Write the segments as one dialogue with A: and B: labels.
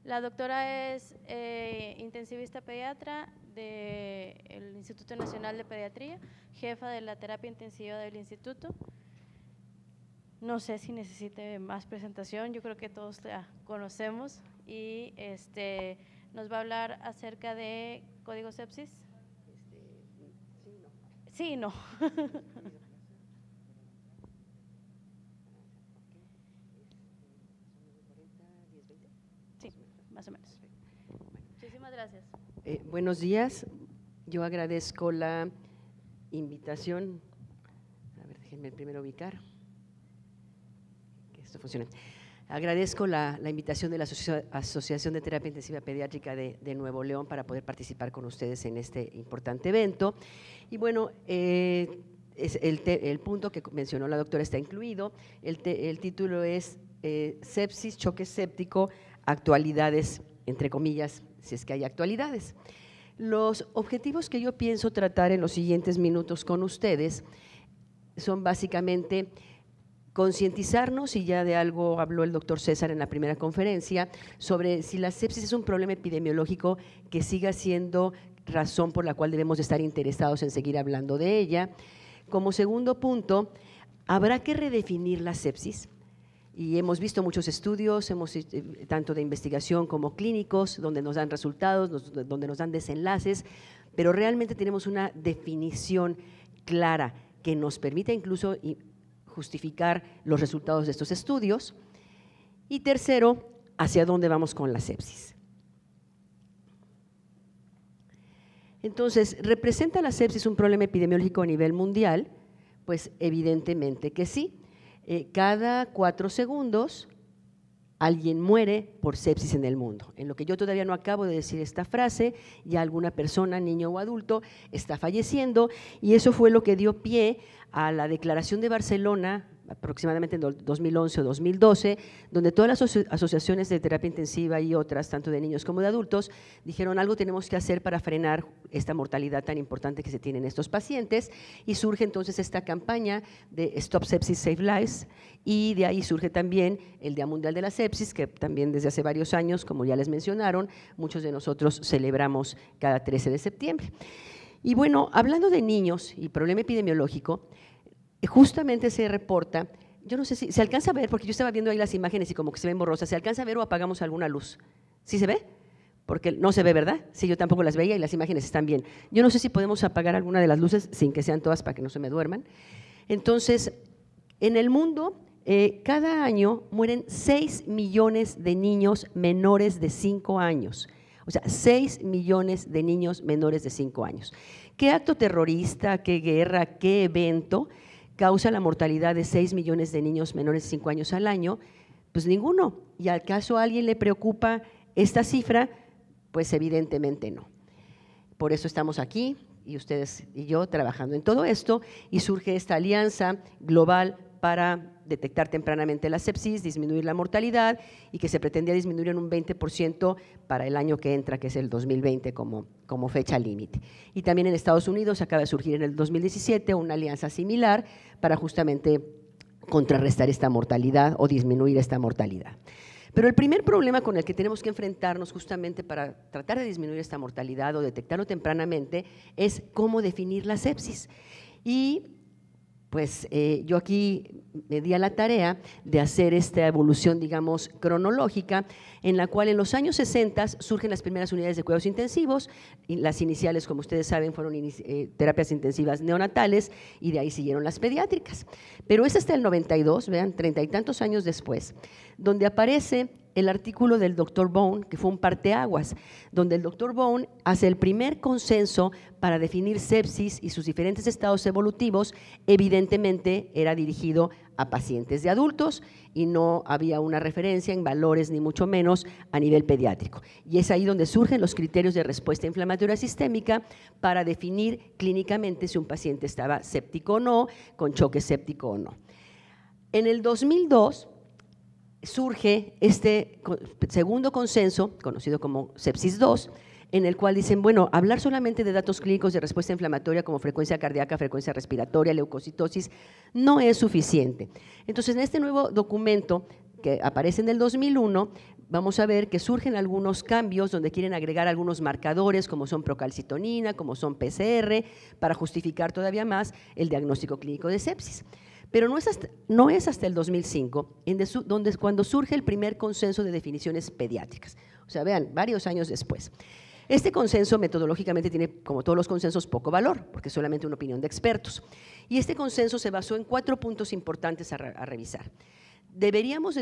A: La doctora es intensivista pediatra del Instituto Nacional de Pediatría, jefa de la terapia intensiva del instituto. No sé si necesite más presentación, yo creo que todos la conocemos y nos va a hablar acerca de código sepsis. Sí, no. Sí, más o menos. Muchísimas gracias.
B: Buenos días, yo agradezco la invitación. A ver, déjenme primero ubicar. Que esto funcione. Agradezco la invitación de la Asociación de Terapia Intensiva Pediátrica de Nuevo León para poder participar con ustedes en este importante evento. Y bueno, el punto que mencionó la doctora está incluido. El título es Sepsis, choque séptico, actualidades, entre comillas, si es que hay actualidades. Los objetivos que yo pienso tratar en los siguientes minutos con ustedes son básicamente concientizarnos, y ya de algo habló el doctor César en la primera conferencia, sobre si la sepsis es un problema epidemiológico que siga siendo razón por la cual debemos estar interesados en seguir hablando de ella. Como segundo punto, ¿habrá que redefinir la sepsis? Y hemos visto muchos estudios, tanto de investigación como clínicos, donde nos dan resultados, donde nos dan desenlaces, pero realmente tenemos una definición clara que nos permite incluso justificar los resultados de estos estudios. Y tercero, ¿hacia dónde vamos con la sepsis? Entonces, ¿representa la sepsis un problema epidemiológico a nivel mundial? Pues evidentemente que sí. Cada 4 segundos alguien muere por sepsis en el mundo. En lo que yo todavía no acabo de decir esta frase, ya alguna persona, niño o adulto, está falleciendo, y eso fue lo que dio pie a la Declaración de Barcelona, aproximadamente en 2011 o 2012, donde todas las asociaciones de terapia intensiva y otras, tanto de niños como de adultos, dijeron algo tenemos que hacer para frenar esta mortalidad tan importante que se tiene en estos pacientes, y surge entonces esta campaña de Stop Sepsis, Save Lives, y de ahí surge también el Día Mundial de la Sepsis, que también desde hace varios años, como ya les mencionaron, muchos de nosotros celebramos cada 13 de septiembre. Y bueno, hablando de niños y problema epidemiológico, justamente se reporta, yo no sé si se alcanza a ver, porque yo estaba viendo ahí las imágenes y como que se ven borrosas, ¿se alcanza a ver o apagamos alguna luz? ¿Sí se ve? Porque no se ve, ¿verdad? Sí, yo tampoco las veía y las imágenes están bien. Yo no sé si podemos apagar alguna de las luces sin que sean todas para que no se me duerman. Entonces, en el mundo, cada año mueren 6 millones de niños menores de 5 años. O sea, 6 millones de niños menores de 5 años. ¿Qué acto terrorista, qué guerra, qué evento causa la mortalidad de 6 millones de niños menores de 5 años al año? Pues ninguno. ¿Y acaso a alguien le preocupa esta cifra? Pues evidentemente no. Por eso estamos aquí, y ustedes y yo trabajando en todo esto, y surge esta alianza global para detectar tempranamente la sepsis, disminuir la mortalidad, y que se pretendía disminuir en un 20% para el año que entra, que es el 2020 como fecha límite. Y también en Estados Unidos acaba de surgir en el 2017 una alianza similar para justamente contrarrestar esta mortalidad o disminuir esta mortalidad. Pero el primer problema con el que tenemos que enfrentarnos justamente para tratar de disminuir esta mortalidad o detectarlo tempranamente es cómo definir la sepsis. Y pues yo aquí me di a la tarea de hacer esta evolución, digamos, cronológica, en la cual en los años 60 surgen las primeras unidades de cuidados intensivos, y las iniciales, como ustedes saben, fueron terapias intensivas neonatales, y de ahí siguieron las pediátricas. Pero es hasta el 92, vean, 30 y tantos años después, donde aparece el artículo del doctor Bone, que fue un parteaguas, donde el doctor Bone hace el primer consenso para definir sepsis y sus diferentes estados evolutivos. Evidentemente era dirigido a pacientes de adultos y no había una referencia en valores ni mucho menos a nivel pediátrico. Y es ahí donde surgen los criterios de respuesta inflamatoria sistémica para definir clínicamente si un paciente estaba séptico o no, con choque séptico o no. En el 2002 surge este segundo consenso, conocido como Sepsis 2, en el cual dicen, bueno, hablar solamente de datos clínicos de respuesta inflamatoria como frecuencia cardíaca, frecuencia respiratoria, leucocitosis, no es suficiente. Entonces, en este nuevo documento que aparece en el 2001, vamos a ver que surgen algunos cambios donde quieren agregar algunos marcadores como son procalcitonina, como son PCR, para justificar todavía más el diagnóstico clínico de sepsis. Pero no es hasta el 2005 cuando surge el primer consenso de definiciones pediátricas. O sea, vean, varios años después. Este consenso metodológicamente tiene, como todos los consensos, poco valor, porque es solamente una opinión de expertos. Y este consenso se basó en 4 puntos importantes a revisar. ¿Deberíamos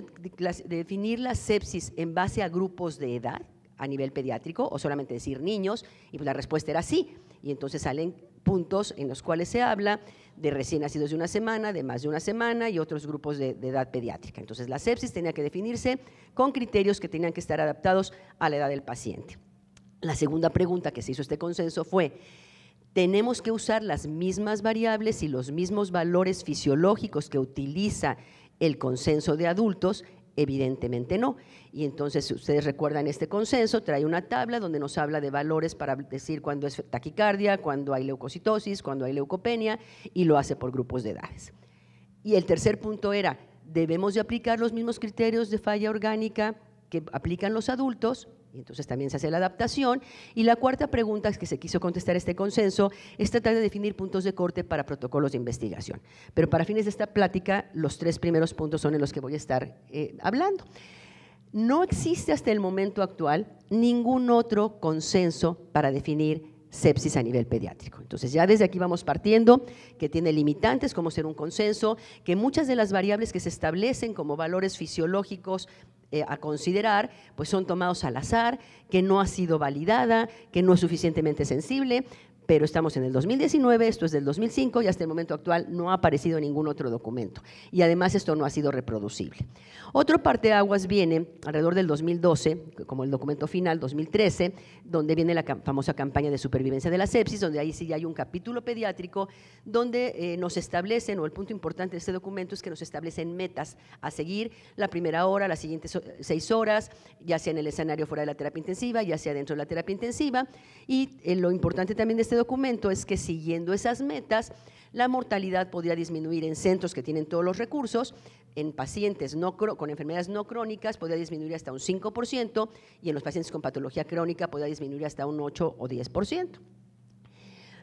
B: definir la sepsis en base a grupos de edad a nivel pediátrico o solamente decir niños? Y pues la respuesta era sí. Y entonces salen puntos en los cuales se habla de recién nacidos de una semana, de más de una semana y otros grupos de edad pediátrica. Entonces la sepsis tenía que definirse con criterios que tenían que estar adaptados a la edad del paciente. La segunda pregunta que se hizo este consenso fue: ¿tenemos que usar las mismas variables y los mismos valores fisiológicos que utiliza el consenso de adultos? Evidentemente no. Y entonces, si ustedes recuerdan, este consenso trae una tabla donde nos habla de valores para decir cuándo es taquicardia, cuándo hay leucocitosis, cuándo hay leucopenia, y lo hace por grupos de edades. Y el tercer punto era: ¿debemos de aplicar los mismos criterios de falla orgánica que aplican los adultos? Y entonces también se hace la adaptación. Y la cuarta pregunta es que se quiso contestar este consenso, es tratar de definir puntos de corte para protocolos de investigación. Pero para fines de esta plática, los 3 primeros puntos son en los que voy a estar hablando. No existe hasta el momento actual ningún otro consenso para definir sepsis a nivel pediátrico. Entonces ya desde aquí vamos partiendo que tiene limitantes como ser un consenso, que muchas de las variables que se establecen como valores fisiológicos a considerar, pues son tomados al azar, que no ha sido validada, que no es suficientemente sensible, pero estamos en el 2019, esto es del 2005 y hasta el momento actual no ha aparecido ningún otro documento. Y además esto no ha sido reproducible. Otro parteaguas viene alrededor del 2012, como el documento final, 2013, donde viene la famosa campaña de supervivencia de la sepsis, donde ahí sí hay un capítulo pediátrico donde nos establecen, o el punto importante de este documento es que nos establecen metas a seguir la primera hora, las siguientes 6 horas, ya sea en el escenario fuera de la terapia intensiva, ya sea dentro de la terapia intensiva. Y lo importante también de este documento es que siguiendo esas metas, la mortalidad podría disminuir en centros que tienen todos los recursos, en pacientes con enfermedades no crónicas podría disminuir hasta un 5% y en los pacientes con patología crónica podría disminuir hasta un 8 o 10%.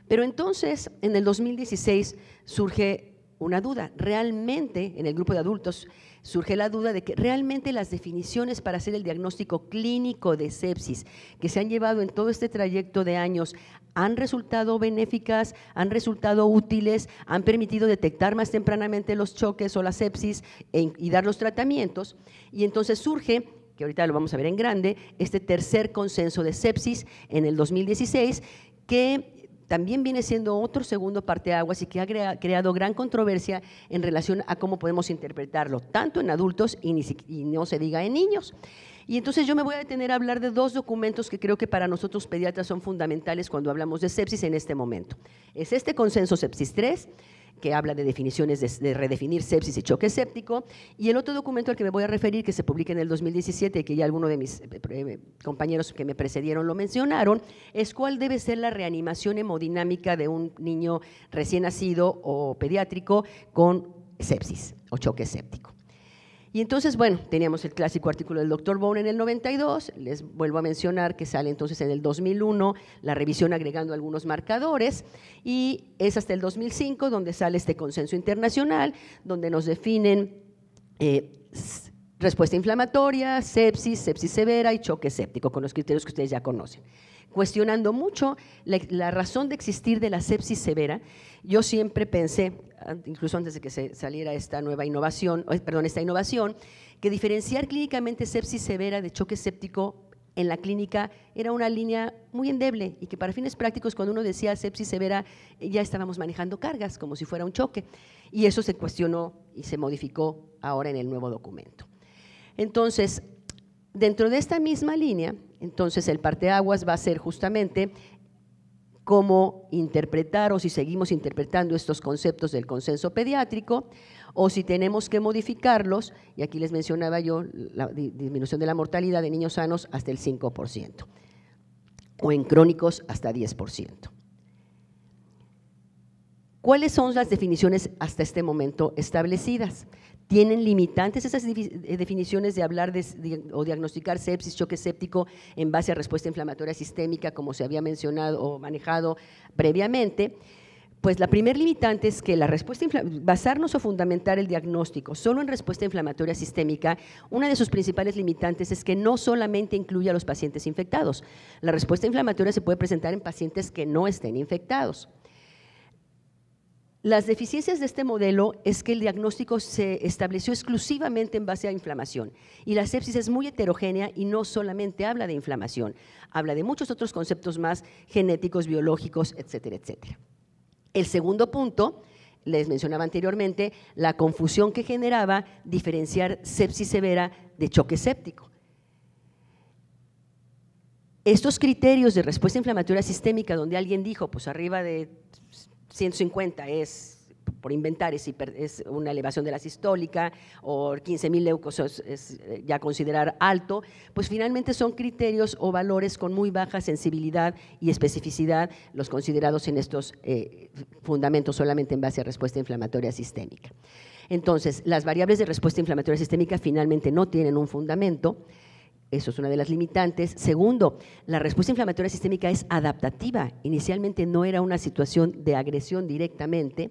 B: Pero entonces, en el 2016 surge una duda, realmente en el grupo de adultos surge la duda de que realmente las definiciones para hacer el diagnóstico clínico de sepsis que se han llevado en todo este trayecto de años han resultado benéficas, han resultado útiles, han permitido detectar más tempranamente los choques o la sepsis y dar los tratamientos. Y entonces surge, que ahorita lo vamos a ver en grande, este tercer consenso de sepsis en el 2016 que también viene siendo otro segundo parteaguas y que ha creado gran controversia en relación a cómo podemos interpretarlo, tanto en adultos y no se diga en niños. Y entonces yo me voy a detener a hablar de 2 documentos que creo que para nosotros pediatras son fundamentales cuando hablamos de sepsis en este momento. Es este consenso Sepsis 3, que habla de definiciones de redefinir sepsis y choque séptico, y el otro documento al que me voy a referir, que se publica en el 2017, que ya algunos de mis compañeros que me precedieron lo mencionaron, es cuál debe ser la reanimación hemodinámica de un niño recién nacido o pediátrico con sepsis o choque séptico. Y entonces, bueno, teníamos el clásico artículo del Dr. Bone en el 92, les vuelvo a mencionar que sale entonces en el 2001 la revisión agregando algunos marcadores, y es hasta el 2005 donde sale este consenso internacional, donde nos definen respuesta inflamatoria, sepsis, sepsis severa y choque séptico, con los criterios que ustedes ya conocen. Cuestionando mucho la razón de existir de la sepsis severa, yo siempre pensé, incluso antes de que se saliera esta innovación, que diferenciar clínicamente sepsis severa de choque séptico en la clínica era una línea muy endeble y que para fines prácticos cuando uno decía sepsis severa ya estábamos manejando cargas como si fuera un choque, y eso se cuestionó y se modificó ahora en el nuevo documento. Entonces, dentro de esta misma línea, entonces el parteaguas va a ser justamente cómo interpretar o si seguimos interpretando estos conceptos del consenso pediátrico o si tenemos que modificarlos, y aquí les mencionaba yo la disminución de la mortalidad de niños sanos hasta el 5% o en crónicos hasta 10%. ¿Cuáles son las definiciones hasta este momento establecidas? ¿Tienen limitantes esas definiciones de hablar o diagnosticar sepsis, choque séptico en base a respuesta inflamatoria sistémica, como se había mencionado o manejado previamente? Pues la primer limitante es que basarnos o fundamentar el diagnóstico solo en respuesta inflamatoria sistémica, una de sus principales limitantes es que no solamente incluye a los pacientes infectados. La respuesta inflamatoria se puede presentar en pacientes que no estén infectados. Las deficiencias de este modelo es que el diagnóstico se estableció exclusivamente en base a inflamación y la sepsis es muy heterogénea y no solamente habla de inflamación, habla de muchos otros conceptos más genéticos, biológicos, etcétera, etcétera. El segundo punto, les mencionaba anteriormente, la confusión que generaba diferenciar sepsis severa de choque séptico. Estos criterios de respuesta inflamatoria sistémica, donde alguien dijo, pues arriba de 150 es, por inventar, es una elevación de la sistólica, o 15.000 leucos es ya considerar alto, pues finalmente son criterios o valores con muy baja sensibilidad y especificidad, los considerados en estos fundamentos solamente en base a respuesta inflamatoria sistémica. Entonces, las variables de respuesta inflamatoria sistémica finalmente no tienen un fundamento. Eso es una de las limitantes. Segundo, la respuesta inflamatoria sistémica es adaptativa. Inicialmente no era una situación de agresión directamente.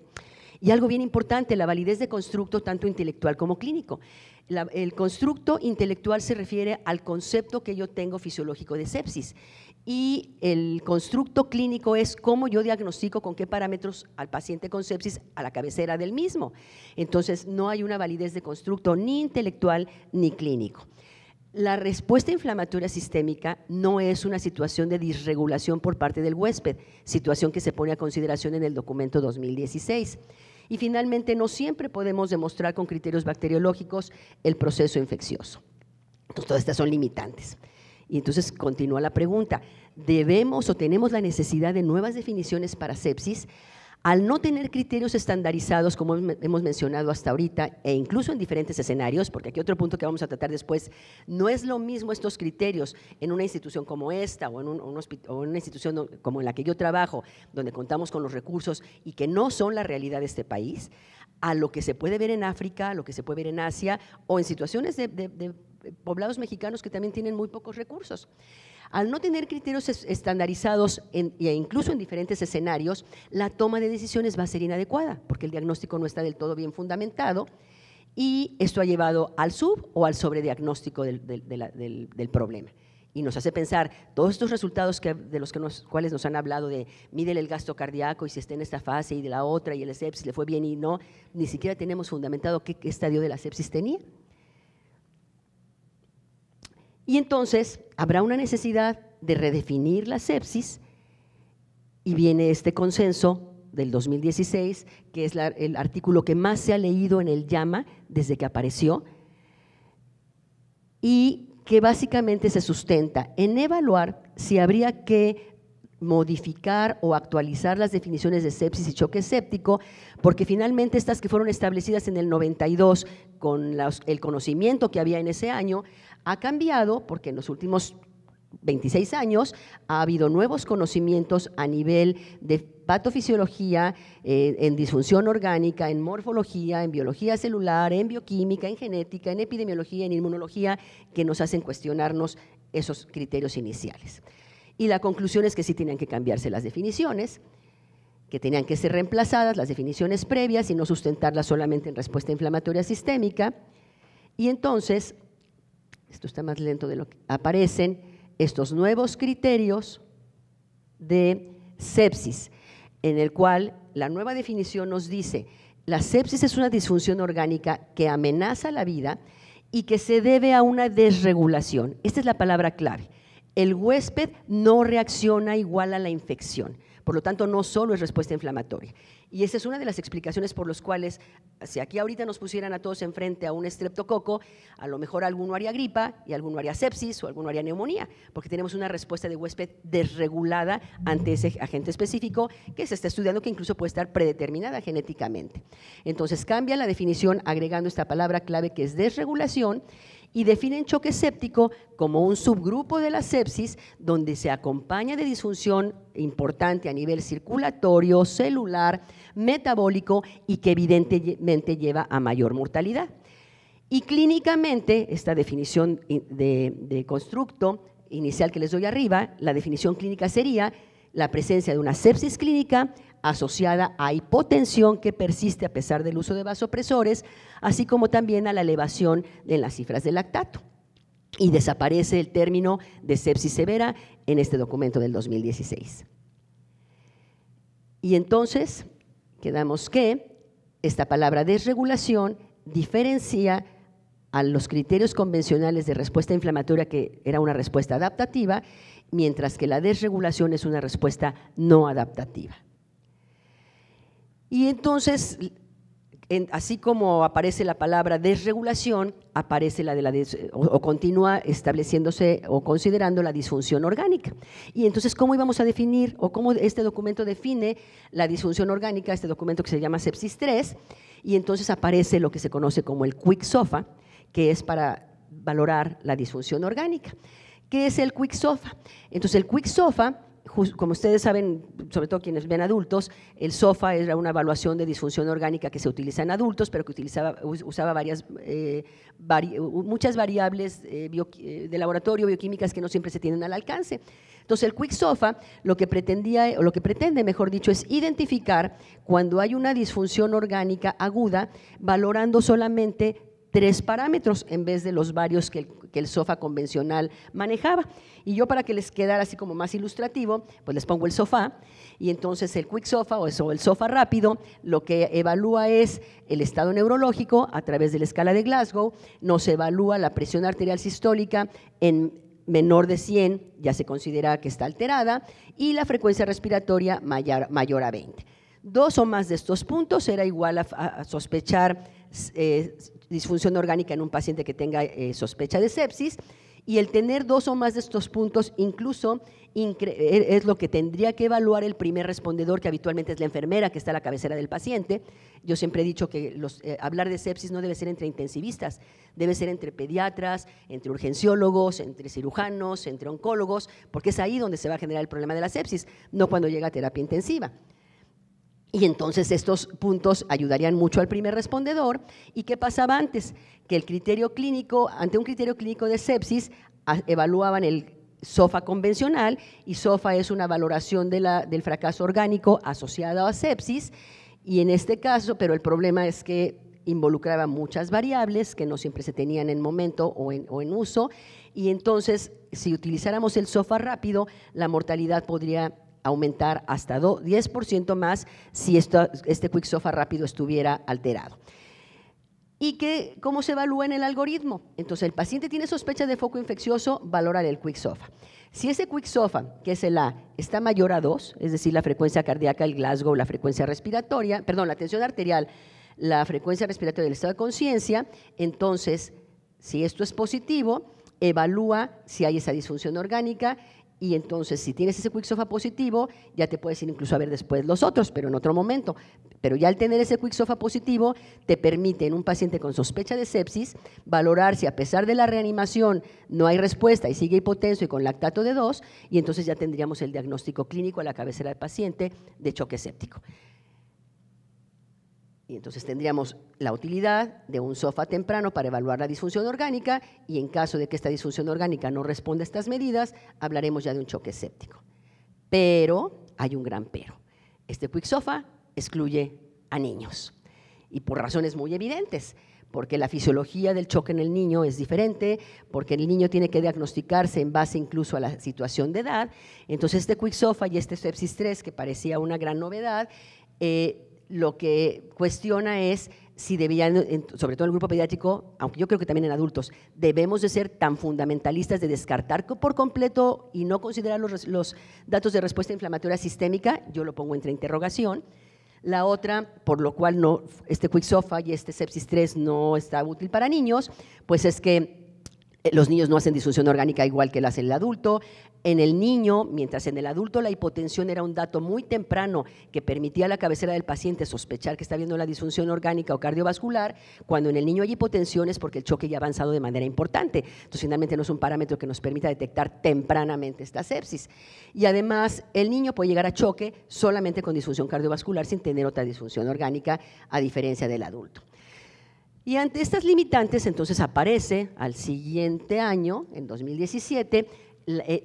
B: Y algo bien importante, la validez de constructo tanto intelectual como clínico. El constructo intelectual se refiere al concepto que yo tengo fisiológico de sepsis y el constructo clínico es cómo yo diagnostico con qué parámetros al paciente con sepsis a la cabecera del mismo. Entonces, no hay una validez de constructo ni intelectual ni clínico. La respuesta inflamatoria sistémica no es una situación de disregulación por parte del huésped, situación que se pone a consideración en el documento 2016. Y finalmente, no siempre podemos demostrar con criterios bacteriológicos el proceso infeccioso. Entonces, todas estas son limitantes. Y entonces continúa la pregunta, ¿debemos o tenemos la necesidad de nuevas definiciones para sepsis? Al no tener criterios estandarizados, como hemos mencionado hasta ahorita, e incluso en diferentes escenarios, porque aquí otro punto que vamos a tratar después, no es lo mismo estos criterios en una institución como esta o en una institución como en la que yo trabajo, donde contamos con los recursos y que no son la realidad de este país, a lo que se puede ver en África, a lo que se puede ver en Asia o en situaciones de poblados mexicanos que también tienen muy pocos recursos. Al no tener criterios estandarizados e incluso en diferentes escenarios, la toma de decisiones va a ser inadecuada porque el diagnóstico no está del todo bien fundamentado y esto ha llevado al sub- o al sobrediagnóstico del problema. Y nos hace pensar, todos estos resultados de los cuales nos han hablado de mídele el gasto cardíaco y si está en esta fase y de la otra y el sepsis le fue bien y no, ni siquiera tenemos fundamentado qué estadio de la sepsis tenía. Y entonces habrá una necesidad de redefinir la sepsis y viene este consenso del 2016, que es el artículo que más se ha leído en el JAMA desde que apareció y que básicamente se sustenta en evaluar si habría que modificar o actualizar las definiciones de sepsis y choque séptico, porque finalmente estas que fueron establecidas en el 92 con el conocimiento que había en ese año, ha cambiado porque en los últimos 26 años ha habido nuevos conocimientos a nivel de patofisiología, en disfunción orgánica, en morfología, en biología celular, en bioquímica, en genética, en epidemiología, en inmunología, que nos hacen cuestionarnos esos criterios iniciales. Y la conclusión es que sí tenían que cambiarse las definiciones, que tenían que ser reemplazadas las definiciones previas y no sustentarlas solamente en respuesta inflamatoria sistémica. Y entonces, esto está más lento de lo que aparecen estos nuevos criterios de sepsis, en el cual la nueva definición nos dice, la sepsis es una disfunción orgánica que amenaza la vida y que se debe a una desregulación. Esta es la palabra clave. El huésped no reacciona igual a la infección, por lo tanto no solo es respuesta inflamatoria. Y esa es una de las explicaciones por las cuales, si aquí ahorita nos pusieran a todos enfrente a un estreptococo, a lo mejor alguno haría gripa y alguno haría sepsis o alguno haría neumonía, porque tenemos una respuesta de huésped desregulada ante ese agente específico que se está estudiando, que incluso puede estar predeterminada genéticamente. Entonces cambia la definición agregando esta palabra clave que es desregulación y definen choque séptico como un subgrupo de la sepsis donde se acompaña de disfunción importante a nivel circulatorio, celular, metabólico y que evidentemente lleva a mayor mortalidad. Y clínicamente, esta definición de constructo inicial que les doy arriba, la definición clínica sería la presencia de una sepsis clínica asociada a hipotensión que persiste a pesar del uso de vasopresores, así como también a la elevación en las cifras de lactato. Y desaparece el término de sepsis severa en este documento del 2016. Y entonces, quedamos que esta palabra desregulación diferencia a los criterios convencionales de respuesta inflamatoria, que era una respuesta adaptativa, mientras que la desregulación es una respuesta no adaptativa. Y entonces, así como aparece la palabra desregulación, aparece la de o continúa estableciéndose o considerando la disfunción orgánica. Y entonces, ¿cómo íbamos a definir o cómo este documento define la disfunción orgánica? Este documento que se llama Sepsis 3, y entonces aparece lo que se conoce como el Quick-SOFA, que es para valorar la disfunción orgánica. ¿Qué es el Quick-SOFA? Entonces, el Quick-SOFA, como ustedes saben, sobre todo quienes ven adultos, el SOFA era una evaluación de disfunción orgánica que se utiliza en adultos, pero que usaba muchas variables de laboratorio, bioquímicas, que no siempre se tienen al alcance. Entonces, el Quick-SOFA lo que pretende, mejor dicho, es identificar cuando hay una disfunción orgánica aguda, valorando solamente 3 parámetros en vez de los varios que el SOFA convencional manejaba. Y yo, para que les quedara así como más ilustrativo, pues les pongo el SOFA, y entonces el Quick-SOFA o el SOFA rápido lo que evalúa es el estado neurológico a través de la escala de Glasgow. Nos evalúa la presión arterial sistólica en menor de 100, ya se considera que está alterada, y la frecuencia respiratoria mayor a 20. 2 o más de estos puntos era igual a sospechar disfunción orgánica en un paciente que tenga sospecha de sepsis, y el tener 2 o más de estos puntos incluso es lo que tendría que evaluar el primer respondedor, que habitualmente es la enfermera que está a la cabecera del paciente. Yo siempre he dicho que hablar de sepsis no debe ser entre intensivistas, debe ser entre pediatras, entre urgenciólogos, entre cirujanos, entre oncólogos, porque es ahí donde se va a generar el problema de la sepsis, no cuando llega a terapia intensiva. Y entonces estos puntos ayudarían mucho al primer respondedor. ¿Y qué pasaba antes? Que el criterio clínico, ante un criterio clínico de sepsis, evaluaban el SOFA convencional, y SOFA es una valoración del fracaso orgánico asociado a sepsis, y en este caso, pero el problema es que involucraba muchas variables que no siempre se tenían en momento o en uso, y entonces si utilizáramos el SOFA rápido, la mortalidad podría aumentar hasta 10% más si este Quick-SOFA rápido estuviera alterado. ¿Y cómo se evalúa en el algoritmo? Entonces, el paciente tiene sospecha de foco infeccioso, valora el Quick-SOFA. Si ese Quick-SOFA, que es el A, está mayor a 2, es decir, la frecuencia cardíaca, el Glasgow, la frecuencia respiratoria, perdón, la tensión arterial, la frecuencia respiratoria del estado de conciencia, entonces, si esto es positivo, evalúa si hay esa disfunción orgánica. Y entonces, si tienes ese Quick-SOFA positivo, ya te puedes ir incluso a ver después los otros, pero en otro momento. Pero ya al tener ese Quick-SOFA positivo, te permite en un paciente con sospecha de sepsis valorar si a pesar de la reanimación no hay respuesta y sigue hipotenso y con lactato de 2, y entonces ya tendríamos el diagnóstico clínico a la cabecera del paciente de choque séptico. Y entonces tendríamos la utilidad de un SOFA temprano para evaluar la disfunción orgánica, y en caso de que esta disfunción orgánica no responda a estas medidas, hablaremos ya de un choque séptico. Pero hay un gran pero. Este Quick-SOFA excluye a niños, y por razones muy evidentes, porque la fisiología del choque en el niño es diferente, porque el niño tiene que diagnosticarse en base incluso a la situación de edad. Entonces este Quick-SOFA y este Sepsis 3, que parecía una gran novedad, lo que cuestiona es si debían, sobre todo en el grupo pediátrico, aunque yo creo que también en adultos, debemos de ser tan fundamentalistas de descartar por completo y no considerar los datos de respuesta inflamatoria sistémica. Yo lo pongo entre interrogación. La otra, por lo cual este Quick-SOFA y este Sepsis 3 no está útil para niños, pues es que los niños no hacen disfunción orgánica igual que la hace el adulto. En el niño, mientras en el adulto la hipotensión era un dato muy temprano que permitía a la cabecera del paciente sospechar que está habiendo la disfunción orgánica o cardiovascular, cuando en el niño hay hipotensión es porque el choque ya ha avanzado de manera importante. Entonces, finalmente no es un parámetro que nos permita detectar tempranamente esta sepsis. Y además, el niño puede llegar a choque solamente con disfunción cardiovascular sin tener otra disfunción orgánica, a diferencia del adulto. Y ante estas limitantes, entonces aparece al siguiente año, en 2017,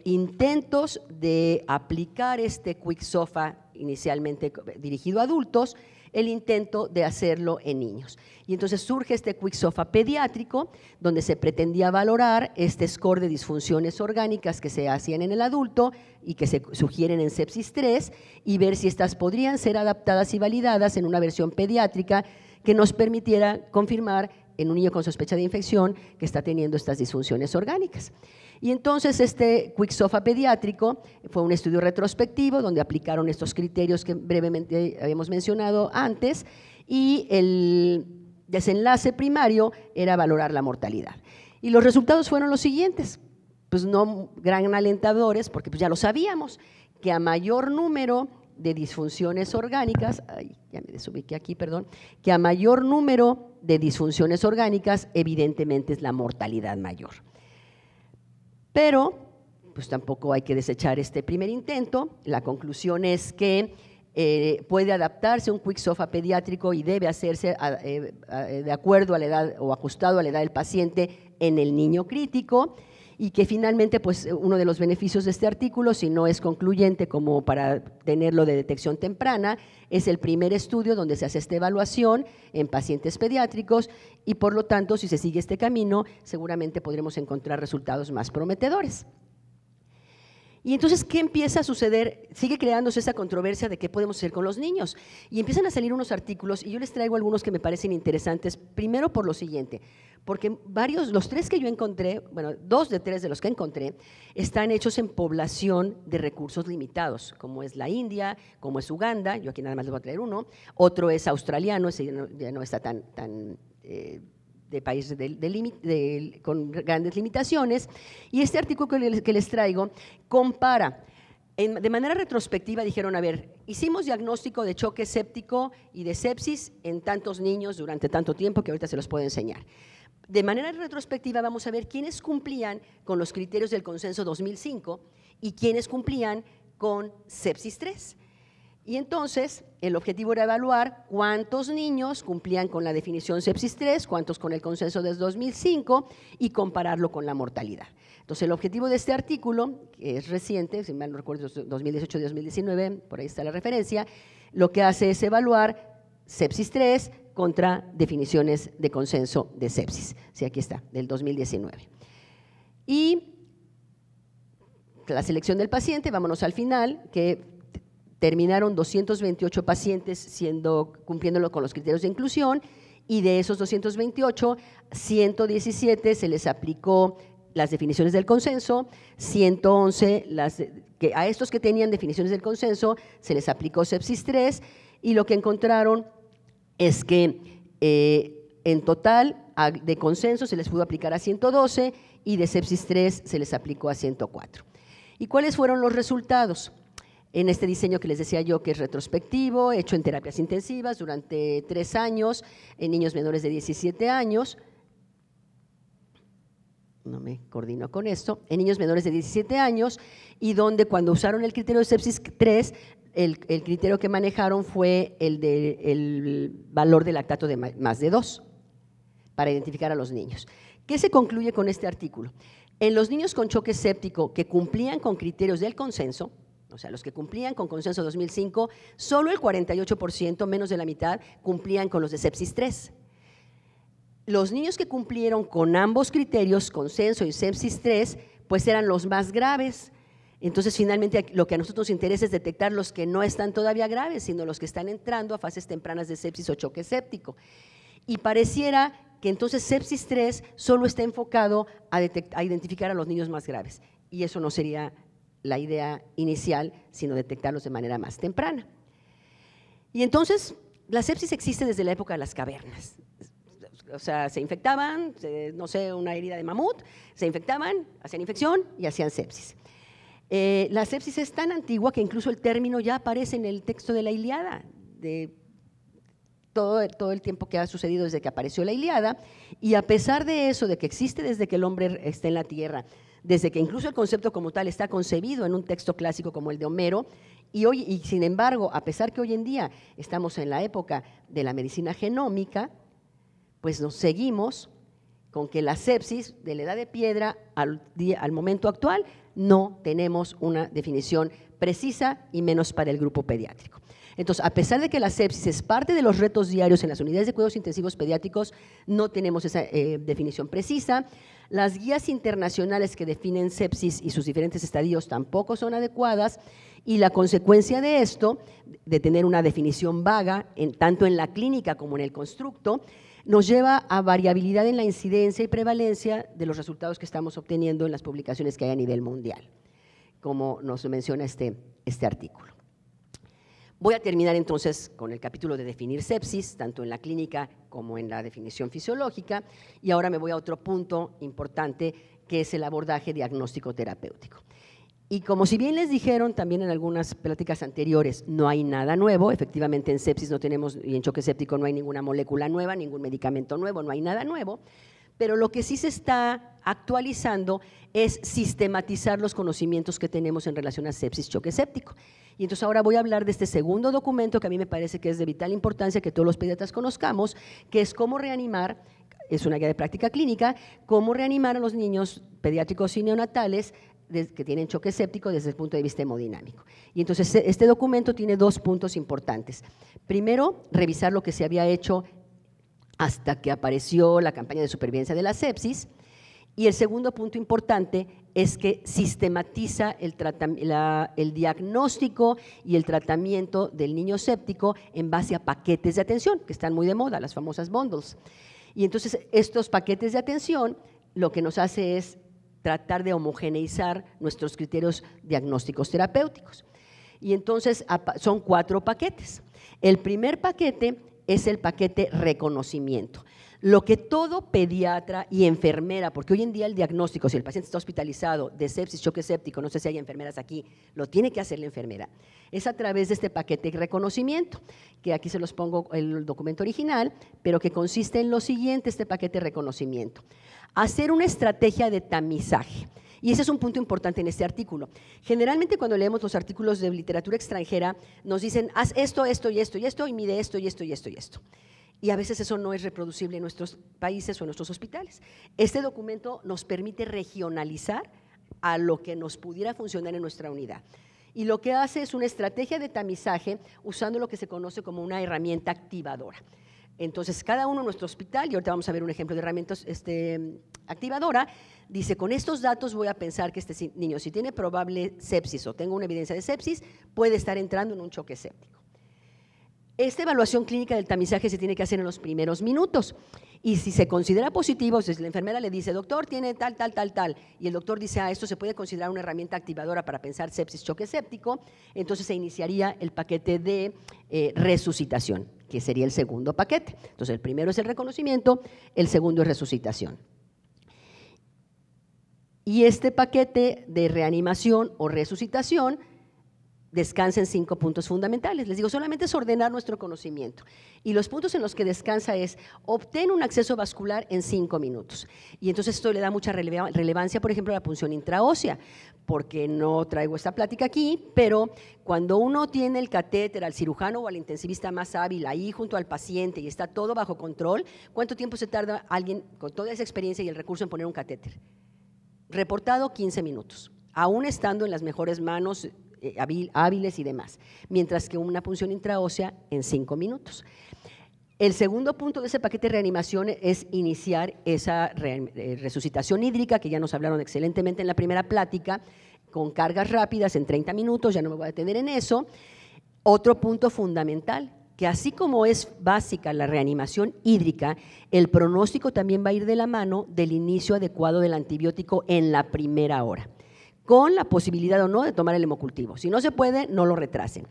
B: intentos de aplicar este Quick-SOFA inicialmente dirigido a adultos, el intento de hacerlo en niños. Y entonces surge este Quick-SOFA pediátrico, donde se pretendía valorar este score de disfunciones orgánicas que se hacían en el adulto y que se sugieren en sepsis 3 y ver si estas podrían ser adaptadas y validadas en una versión pediátrica que nos permitiera confirmar en un niño con sospecha de infección que está teniendo estas disfunciones orgánicas. Y entonces este Quick-SOFA pediátrico fue un estudio retrospectivo donde aplicaron estos criterios que brevemente habíamos mencionado antes y el desenlace primario era valorar la mortalidad. Y los resultados fueron los siguientes, pues no gran alentadores porque pues ya lo sabíamos, que a mayor número de disfunciones orgánicas, ya me desubiqué aquí, perdón, que a mayor número de disfunciones orgánicas evidentemente es la mortalidad mayor. Pero pues tampoco hay que desechar este primer intento, la conclusión es que puede adaptarse un Quick-SOFA pediátrico y debe hacerse de acuerdo a la edad o ajustado a la edad del paciente en el niño crítico, y que finalmente pues uno de los beneficios de este artículo, si no es concluyente como para tenerlo de detección temprana, es el primer estudio donde se hace esta evaluación en pacientes pediátricos y por lo tanto si se sigue este camino seguramente podremos encontrar resultados más prometedores. Y entonces, ¿qué empieza a suceder? Sigue creándose esa controversia de qué podemos hacer con los niños. Y empiezan a salir unos artículos, y yo les traigo algunos que me parecen interesantes, primero por lo siguiente, porque los 3 que yo encontré, bueno, 2 de 3 de los que encontré, están hechos en población de recursos limitados, como es la India, como es Uganda, yo aquí nada más les voy a traer uno, otro es australiano, ese ya no está tan de países con grandes limitaciones, y este artículo que les traigo compara, de manera retrospectiva dijeron, a ver, hicimos diagnóstico de choque séptico y de sepsis en tantos niños durante tanto tiempo que ahorita se los puedo enseñar. De manera retrospectiva vamos a ver quiénes cumplían con los criterios del consenso 2005 y quiénes cumplían con sepsis 3. Y entonces el objetivo era evaluar cuántos niños cumplían con la definición sepsis 3, cuántos con el consenso desde 2005 y compararlo con la mortalidad. Entonces el objetivo de este artículo, que es reciente, si mal no recuerdo, 2018-2019, por ahí está la referencia, lo que hace es evaluar sepsis 3 contra definiciones de consenso de sepsis. Sí, aquí está, del 2019. Y la selección del paciente, vámonos al final, que terminaron 228 pacientes cumpliéndolo con los criterios de inclusión y de esos 228, 117 se les aplicó las definiciones del consenso, 111 a estos que tenían definiciones del consenso se les aplicó sepsis 3 y lo que encontraron es que en total de consenso se les pudo aplicar a 112 y de sepsis 3 se les aplicó a 104. ¿Y cuáles fueron los resultados? En este diseño que les decía yo que es retrospectivo, hecho en terapias intensivas durante 3 años, en niños menores de 17 años, no me coordino con esto, en niños menores de 17 años, y donde cuando usaron el criterio de sepsis 3, el criterio que manejaron fue el valor de lactato de más de 2 para identificar a los niños. ¿Qué se concluye con este artículo? En los niños con choque séptico que cumplían con criterios del consenso, o sea, los que cumplían con consenso 2005, solo el 48%, menos de la mitad, cumplían con los de sepsis 3. Los niños que cumplieron con ambos criterios, consenso y sepsis 3, pues eran los más graves. Entonces, finalmente, lo que a nosotros nos interesa es detectar los que no están todavía graves, sino los que están entrando a fases tempranas de sepsis o choque séptico. Y pareciera que entonces sepsis 3 solo está enfocado a identificar a los niños más graves, y eso no sería la idea inicial, sino detectarlos de manera más temprana. Y entonces, la sepsis existe desde la época de las cavernas. O sea, se infectaban, no sé, una herida de mamut, se infectaban, hacían infección y hacían sepsis. La sepsis es tan antigua que incluso el término ya aparece en el texto de la Ilíada, de todo el tiempo que ha sucedido desde que apareció la Ilíada, y a pesar de eso, de que existe desde que el hombre está en la tierra, desde que incluso el concepto como tal está concebido en un texto clásico como el de Homero, y sin embargo, a pesar que hoy en día estamos en la época de la medicina genómica, pues nos seguimos con que la sepsis de la edad de piedra al momento actual no tenemos una definición precisa y menos para el grupo pediátrico. Entonces, a pesar de que la sepsis es parte de los retos diarios en las unidades de cuidados intensivos pediátricos, no tenemos esa definición precisa. Las guías internacionales que definen sepsis y sus diferentes estadios tampoco son adecuadas, y la consecuencia de esto, de tener una definición vaga, tanto en la clínica como en el constructo, nos lleva a variabilidad en la incidencia y prevalencia de los resultados que estamos obteniendo en las publicaciones que hay a nivel mundial, como nos menciona este artículo. Voy a terminar entonces con el capítulo de definir sepsis, tanto en la clínica como en la definición fisiológica, y ahora me voy a otro punto importante, que es el abordaje diagnóstico terapéutico. Y como si bien les dijeron también en algunas pláticas anteriores, no hay nada nuevo, efectivamente en sepsis no tenemos, y en choque séptico no hay ninguna molécula nueva, ningún medicamento nuevo, no hay nada nuevo, pero lo que sí se está actualizando es sistematizar los conocimientos que tenemos en relación a sepsis, choque séptico. Y entonces ahora voy a hablar de este segundo documento que a mí me parece que es de vital importancia que todos los pediatras conozcamos, que es cómo reanimar, es una guía de práctica clínica, cómo reanimar a los niños pediátricos y neonatales que tienen choque séptico desde el punto de vista hemodinámico. Y entonces este documento tiene dos puntos importantes. Primero, revisar lo que se había hecho hasta que apareció la campaña de supervivencia de la sepsis, y el segundo punto importante es que sistematiza el diagnóstico y el tratamiento del niño séptico en base a paquetes de atención, que están muy de moda, las famosas bundles. Y entonces estos paquetes de atención lo que nos hace es tratar de homogeneizar nuestros criterios diagnósticos terapéuticos. Y entonces son 4 paquetes. El primer paquete es el paquete reconocimiento. Lo que todo pediatra y enfermera, porque hoy en día el diagnóstico, si el paciente está hospitalizado de sepsis, choque séptico, no sé si hay enfermeras aquí, lo tiene que hacer la enfermera, es a través de este paquete de reconocimiento, que aquí se los pongo el documento original, pero que consiste en lo siguiente, este paquete de reconocimiento. Hacer una estrategia de tamizaje. Y ese es un punto importante en este artículo. Generalmente cuando leemos los artículos de literatura extranjera, nos dicen, haz esto, esto y esto y esto, y mide esto y esto y esto y esto. Y a veces eso no es reproducible en nuestros países o en nuestros hospitales. Este documento nos permite regionalizar a lo que nos pudiera funcionar en nuestra unidad. Y lo que hace es una estrategia de tamizaje usando lo que se conoce como una herramienta activadora. Entonces, cada uno en nuestro hospital, y ahorita vamos a ver un ejemplo de herramientas activadora, dice, con estos datos voy a pensar que este niño, si tiene probable sepsis o tengo una evidencia de sepsis, puede estar entrando en un choque séptico. Esta evaluación clínica del tamizaje se tiene que hacer en los primeros minutos, y si se considera positivo, si la enfermera le dice, doctor, tiene tal, tal, tal, tal, y el doctor dice, esto se puede considerar una herramienta activadora para pensar sepsis, choque séptico, entonces se iniciaría el paquete de resucitación, que sería el segundo paquete. Entonces, el primero es el reconocimiento, el segundo es resucitación. Y este paquete de reanimación o resucitación descansa en 5 puntos fundamentales. Les digo, solamente es ordenar nuestro conocimiento. Y los puntos en los que descansa es, obtén un acceso vascular en 5 minutos. Y entonces esto le da mucha relevancia, por ejemplo, a la punción intraósea, porque no traigo esta plática aquí, pero cuando uno tiene el catéter al cirujano o al intensivista más hábil ahí junto al paciente y está todo bajo control, ¿cuánto tiempo se tarda alguien con toda esa experiencia y el recurso en poner un catéter? Reportado 15 minutos, aún estando en las mejores manos hábiles y demás, mientras que una punción intraósea en 5 minutos. El segundo punto de ese paquete de reanimación es iniciar esa resucitación hídrica, que ya nos hablaron excelentemente en la primera plática, con cargas rápidas en 30 minutos, ya no me voy a detener en eso. Otro punto fundamental, que así como es básica la reanimación hídrica, el pronóstico también va a ir de la mano del inicio adecuado del antibiótico en la primera hora, con la posibilidad o no de tomar el hemocultivo. Si no se puede, no lo retrasen.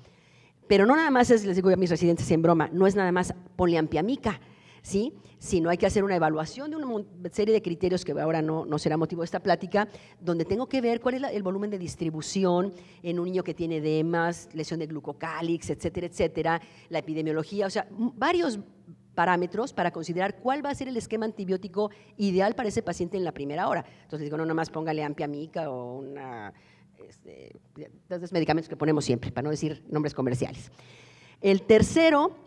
B: Pero no nada más es, les digo a mis residentes en broma, no es nada más ponle ampiamica, ¿sí? Sino hay que hacer una evaluación de una serie de criterios que ahora no será motivo de esta plática, donde tengo que ver cuál es el volumen de distribución en un niño que tiene edemas, lesión de glucocálix, etcétera, etcétera, la epidemiología, o sea, varios parámetros para considerar cuál va a ser el esquema antibiótico ideal para ese paciente en la primera hora. Entonces digo, no, nomás póngale ampiamica o una, los medicamentos que ponemos siempre, para no decir nombres comerciales. El tercero,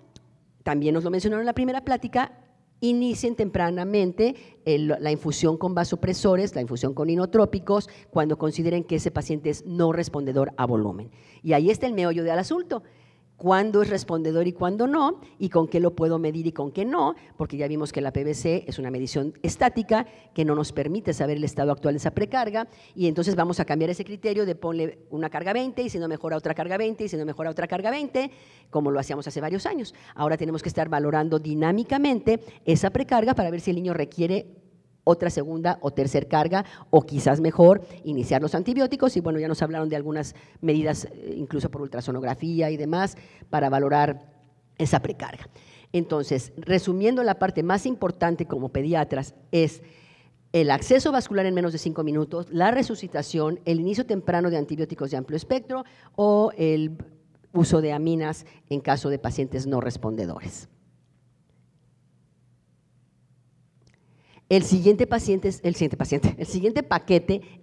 B: también nos lo mencionaron en la primera plática, inicien tempranamente la infusión con vasopresores, la infusión con inotrópicos, cuando consideren que ese paciente es no respondedor a volumen. Y ahí está el meollo del asunto. Cuándo es respondedor y cuándo no, y con qué lo puedo medir y con qué no, porque ya vimos que la PVC es una medición estática que no nos permite saber el estado actual de esa precarga, y entonces vamos a cambiar ese criterio de ponle una carga 20 y si no mejora otra carga 20 y si no mejora otra carga 20, como lo hacíamos hace varios años. Ahora tenemos que estar valorando dinámicamente esa precarga para ver si el niño requiere otra segunda o tercera carga, o quizás mejor iniciar los antibióticos, y bueno, ya nos hablaron de algunas medidas, incluso por ultrasonografía y demás, para valorar esa precarga. Entonces, resumiendo, la parte más importante como pediatras es el acceso vascular en menos de 5 minutos, la resucitación, el inicio temprano de antibióticos de amplio espectro o el uso de aminas en caso de pacientes no respondedores. El siguiente paquete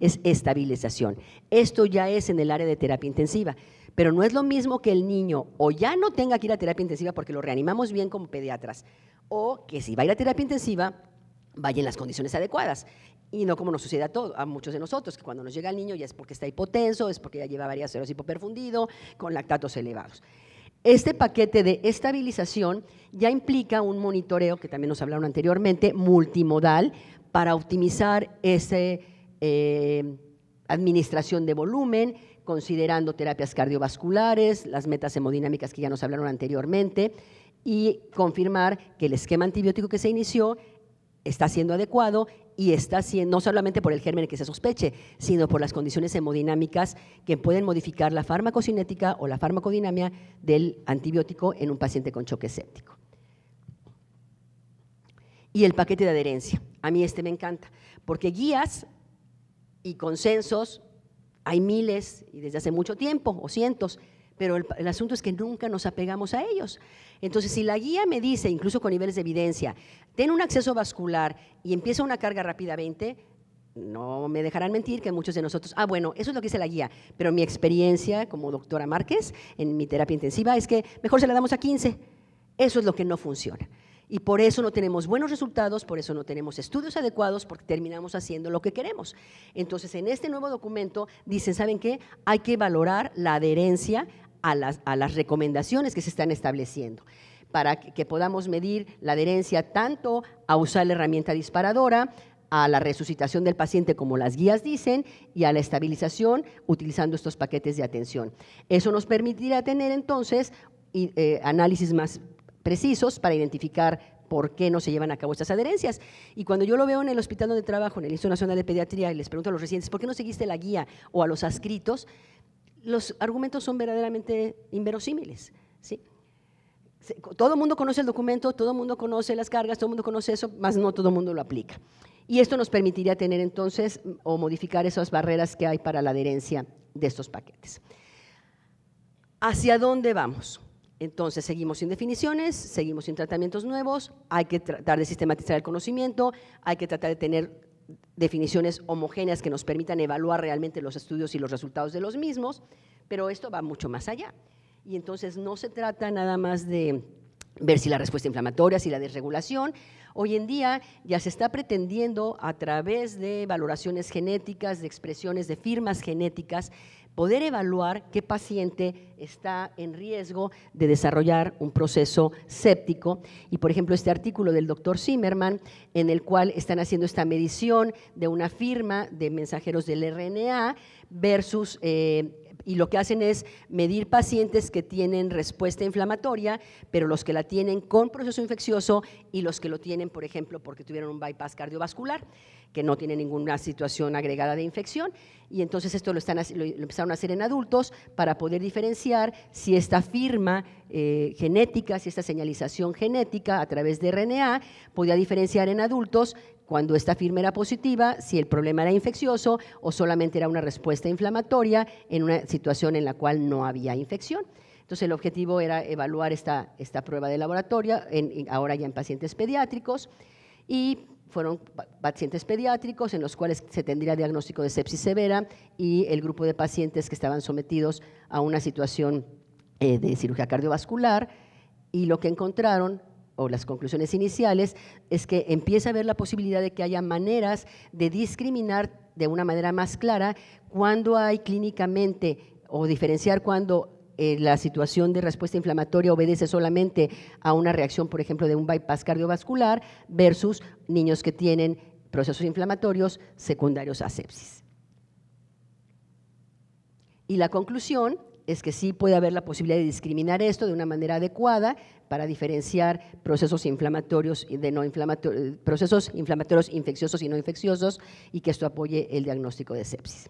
B: es estabilización. Esto ya es en el área de terapia intensiva, pero no es lo mismo que el niño o ya no tenga que ir a terapia intensiva porque lo reanimamos bien como pediatras, o que si va a ir a terapia intensiva vaya en las condiciones adecuadas, y no como nos sucede a muchos de nosotros, que cuando nos llega el niño ya es porque está hipotenso, es porque ya lleva varias horas hipoperfundido, con lactatos elevados. Este paquete de estabilización ya implica un monitoreo, que también nos hablaron anteriormente, multimodal, para optimizar esa administración de volumen, considerando terapias cardiovasculares, las metas hemodinámicas que ya nos hablaron anteriormente, y confirmar que el esquema antibiótico que se inició está siendo adecuado y está siendo, no solamente por el germen que se sospeche, sino por las condiciones hemodinámicas que pueden modificar la farmacocinética o la farmacodinamia del antibiótico en un paciente con choque séptico. Y el paquete de adherencia. A mí me encanta, porque guías y consensos hay miles y desde hace mucho tiempo, o cientos, pero el asunto es que nunca nos apegamos a ellos. Entonces, si la guía me dice, incluso con niveles de evidencia, ten un acceso vascular y empieza una carga rápidamente, no me dejarán mentir que muchos de nosotros, bueno, eso es lo que dice la guía, pero mi experiencia como doctora Márquez en mi terapia intensiva es que mejor se la damos a 15. Eso es lo que no funciona. Y por eso no tenemos buenos resultados, por eso no tenemos estudios adecuados, porque terminamos haciendo lo que queremos. Entonces, en este nuevo documento dicen, ¿saben qué? Hay que valorar la adherencia a las recomendaciones que se están estableciendo, para que podamos medir la adherencia tanto a usar la herramienta disparadora, a la resucitación del paciente como las guías dicen, y a la estabilización utilizando estos paquetes de atención. Eso nos permitirá tener entonces análisis más precisos para identificar por qué no se llevan a cabo estas adherencias. Y cuando yo lo veo en el hospital donde trabajo, en el Instituto Nacional de Pediatría, y les pregunto a los residentes, ¿por qué no seguiste la guía o a los adscritos? Los argumentos son verdaderamente inverosímiles, ¿sí? Todo el mundo conoce el documento, todo el mundo conoce las cargas, todo el mundo conoce eso, más no todo el mundo lo aplica. Y esto nos permitiría tener entonces o modificar esas barreras que hay para la adherencia de estos paquetes. ¿Hacia dónde vamos? Entonces, seguimos sin definiciones, seguimos sin tratamientos nuevos, hay que tratar de sistematizar el conocimiento, hay que tratar de tener definiciones homogéneas que nos permitan evaluar realmente los estudios y los resultados de los mismos, pero esto va mucho más allá. Y entonces no se trata nada más de ver si la respuesta inflamatoria, si la desregulación. Hoy en día ya se está pretendiendo a través de valoraciones genéticas, de expresiones de firmas genéticas, poder evaluar qué paciente está en riesgo de desarrollar un proceso séptico. Y, por ejemplo, este artículo del doctor Zimmerman, en el cual están haciendo esta medición de una firma de mensajeros del RNA versus y lo que hacen es medir pacientes que tienen respuesta inflamatoria, pero los que la tienen con proceso infeccioso y los que lo tienen, por ejemplo, porque tuvieron un bypass cardiovascular, que no tienen ninguna situación agregada de infección. Y entonces esto lo empezaron a hacer en adultos para poder diferenciar si esta firma genética, si esta señalización genética a través de RNA podía diferenciar en adultos cuando esta firma era positiva, si el problema era infeccioso o solamente era una respuesta inflamatoria en una situación en la cual no había infección. Entonces, el objetivo era evaluar esta prueba de laboratorio, ahora ya en pacientes pediátricos, y fueron pacientes pediátricos en los cuales se tendría diagnóstico de sepsis severa y el grupo de pacientes que estaban sometidos a una situación de cirugía cardiovascular, y lo que encontraron o las conclusiones iniciales, es que empieza a haber la posibilidad de que haya maneras de discriminar de una manera más clara cuando hay clínicamente, o diferenciar cuando la situación de respuesta inflamatoria obedece solamente a una reacción, por ejemplo, de un bypass cardiovascular versus niños que tienen procesos inflamatorios secundarios a sepsis. Y la conclusión es que sí puede haber la posibilidad de discriminar esto de una manera adecuada para diferenciar procesos inflamatorios y de no inflamatorios, procesos inflamatorios infecciosos y no infecciosos, y que esto apoye el diagnóstico de sepsis.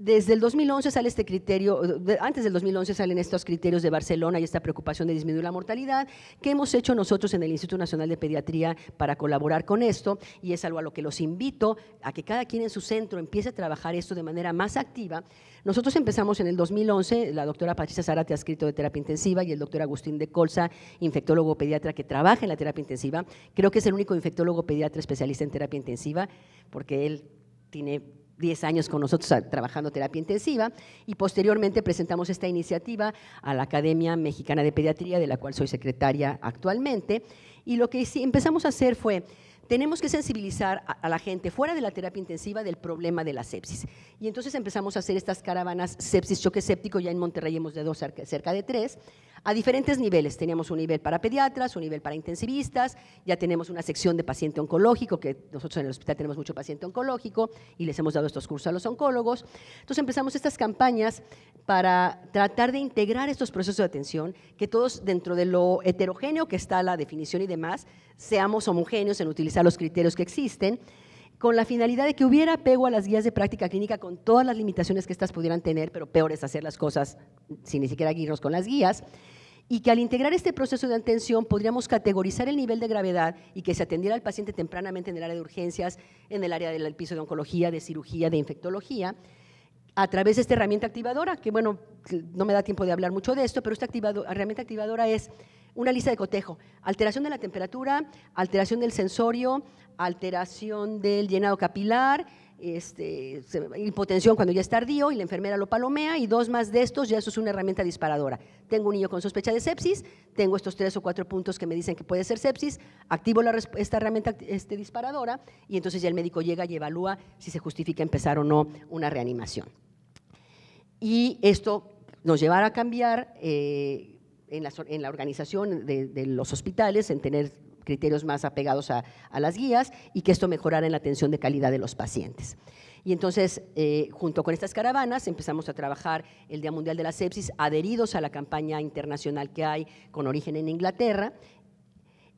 B: Desde el 2011 sale este criterio, antes del 2011 salen estos criterios de Barcelona y esta preocupación de disminuir la mortalidad. ¿Qué hemos hecho nosotros en el Instituto Nacional de Pediatría para colaborar con esto? Y es algo a lo que los invito a que cada quien en su centro empiece a trabajar esto de manera más activa. Nosotros empezamos en el 2011, la doctora Patricia Zárate, adscrito de terapia intensiva, y el doctor Agustín de Colza, infectólogo pediatra que trabaja en la terapia intensiva. Creo que es el único infectólogo pediatra especialista en terapia intensiva, porque él tiene 10 años con nosotros trabajando terapia intensiva, y posteriormente presentamos esta iniciativa a la Academia Mexicana de Pediatría, de la cual soy secretaria actualmente, y lo que empezamos a hacer fue, tenemos que sensibilizar a la gente fuera de la terapia intensiva del problema de la sepsis, y entonces empezamos a hacer estas caravanas sepsis choque séptico. Ya en Monterrey hemos de cerca de 3, a diferentes niveles. Teníamos un nivel para pediatras, un nivel para intensivistas, ya tenemos una sección de paciente oncológico, que nosotros en el hospital tenemos mucho paciente oncológico y les hemos dado estos cursos a los oncólogos. Entonces empezamos estas campañas para tratar de integrar estos procesos de atención, que todos, dentro de lo heterogéneo que está la definición y demás, seamos homogéneos en utilizar los criterios que existen, con la finalidad de que hubiera apego a las guías de práctica clínica con todas las limitaciones que estas pudieran tener, pero peor es hacer las cosas sin ni siquiera guiarnos con las guías, y que al integrar este proceso de atención podríamos categorizar el nivel de gravedad y que se atendiera al paciente tempranamente en el área de urgencias, en el área del piso de oncología, de cirugía, de infectología, a través de esta herramienta activadora, que bueno, no me da tiempo de hablar mucho de esto, pero esta herramienta activadora es una lista de cotejo: alteración de la temperatura, alteración del sensorio, alteración del llenado capilar, hipotensión cuando ya es tardío y la enfermera lo palomea, y 2 más de estos, ya eso es una herramienta disparadora. Tengo un niño con sospecha de sepsis, tengo estos 3 o 4 puntos que me dicen que puede ser sepsis, activo esta herramienta disparadora, y entonces ya el médico llega y evalúa si se justifica empezar o no una reanimación. Y esto nos llevará a cambiar en la organización de los hospitales, en tener criterios más apegados a las guías, y que esto mejorara en la atención de calidad de los pacientes. Y entonces, junto con estas caravanas, empezamos a trabajar el Día Mundial de la Sepsis, adheridos a la campaña internacional que hay con origen en Inglaterra,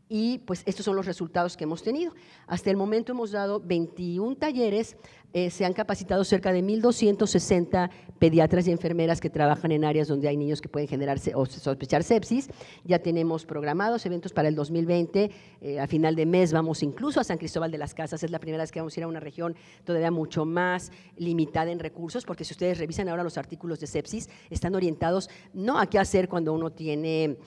B: y pues estos son los resultados que hemos tenido. Hasta el momento hemos dado 21 talleres, se han capacitado cerca de 1,260 pediatras y enfermeras que trabajan en áreas donde hay niños que pueden generar o sospechar sepsis. Ya tenemos programados eventos para el 2020, a final de mes vamos incluso a San Cristóbal de las Casas. Es la primera vez que vamos a ir a una región todavía mucho más limitada en recursos, porque si ustedes revisan ahora los artículos de sepsis, están orientados no a qué hacer cuando uno tiene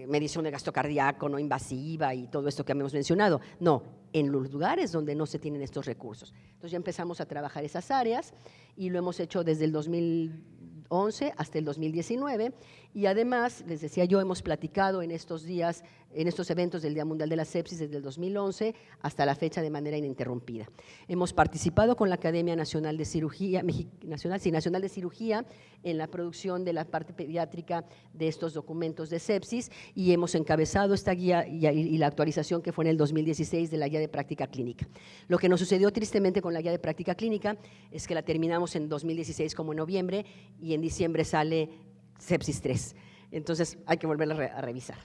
B: medición de gasto cardíaco no invasiva y todo esto que hemos mencionado, no, en los lugares donde no se tienen estos recursos. Entonces ya empezamos a trabajar esas áreas y lo hemos hecho desde el 2011 hasta el 2019, y además, les decía yo, hemos platicado en estos días, en estos eventos del Día Mundial de la Sepsis desde el 2011 hasta la fecha de manera ininterrumpida. Hemos participado con la Academia Nacional de Cirugía, Nacional de Cirugía, en la producción de la parte pediátrica de estos documentos de sepsis, y hemos encabezado esta guía y la actualización que fue en el 2016 de la guía de práctica clínica. Lo que nos sucedió tristemente con la guía de práctica clínica es que la terminamos en 2016 como en noviembre, y en diciembre sale sepsis 3. Entonces hay que volverla a revisar.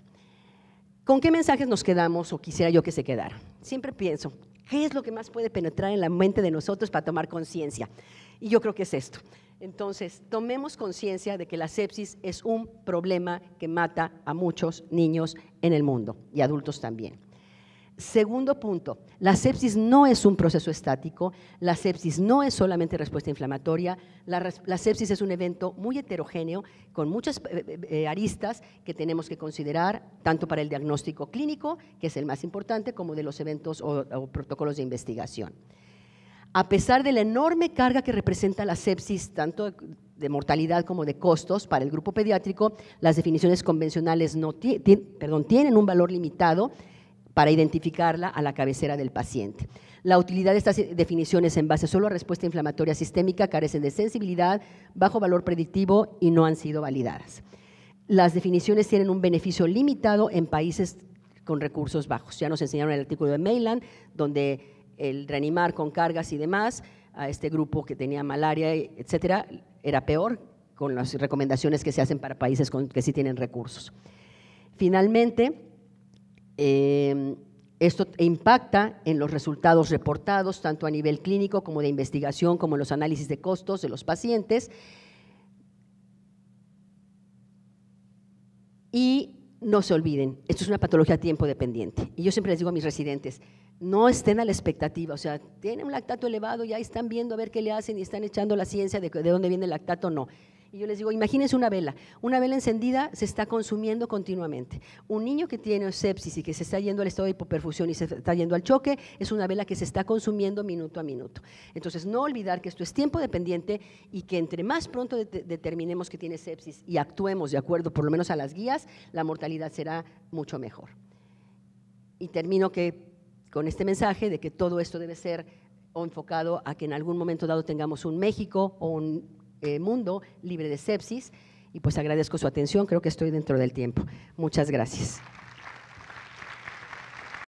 B: ¿Con qué mensajes nos quedamos, o quisiera yo que se quedara? Siempre pienso, ¿qué es lo que más puede penetrar en la mente de nosotros para tomar conciencia? Y yo creo que es esto. Entonces, tomemos conciencia de que la sepsis es un problema que mata a muchos niños en el mundo, y adultos también. Segundo punto, la sepsis no es un proceso estático, la sepsis no es solamente respuesta inflamatoria, la sepsis es un evento muy heterogéneo con muchas aristas que tenemos que considerar, tanto para el diagnóstico clínico, que es el más importante, como de los eventos o protocolos de investigación. A pesar de la enorme carga que representa la sepsis, tanto de mortalidad como de costos para el grupo pediátrico, las definiciones convencionales tienen un valor limitado para identificarla a la cabecera del paciente. La utilidad de estas definiciones en base solo a respuesta inflamatoria sistémica carecen de sensibilidad, bajo valor predictivo y no han sido validadas. Las definiciones tienen un beneficio limitado en países con recursos bajos. Ya nos enseñaron el artículo de Mailand, donde el reanimar con cargas y demás a este grupo que tenía malaria, etcétera, era peor con las recomendaciones que se hacen para países que sí tienen recursos. Finalmente, esto impacta en los resultados reportados, tanto a nivel clínico como de investigación, como en los análisis de costos de los pacientes. Y no se olviden, esto es una patología tiempo dependiente. Y yo siempre les digo a mis residentes, no estén a la expectativa, o sea, tienen un lactato elevado, ya están viendo a ver qué le hacen y están echando la ciencia de dónde viene el lactato, no. Y yo les digo, imagínense una vela encendida se está consumiendo continuamente. Un niño que tiene sepsis y que se está yendo al estado de hipoperfusión y se está yendo al choque, es una vela que se está consumiendo minuto a minuto. Entonces, no olvidar que esto es tiempo dependiente y que entre más pronto determinemos que tiene sepsis y actuemos de acuerdo por lo menos a las guías, la mortalidad será mucho mejor. Y termino con este mensaje de que todo esto debe ser enfocado a que en algún momento dado tengamos un México o un mundo libre de sepsis, y pues agradezco su atención, creo que estoy dentro del tiempo. Muchas gracias.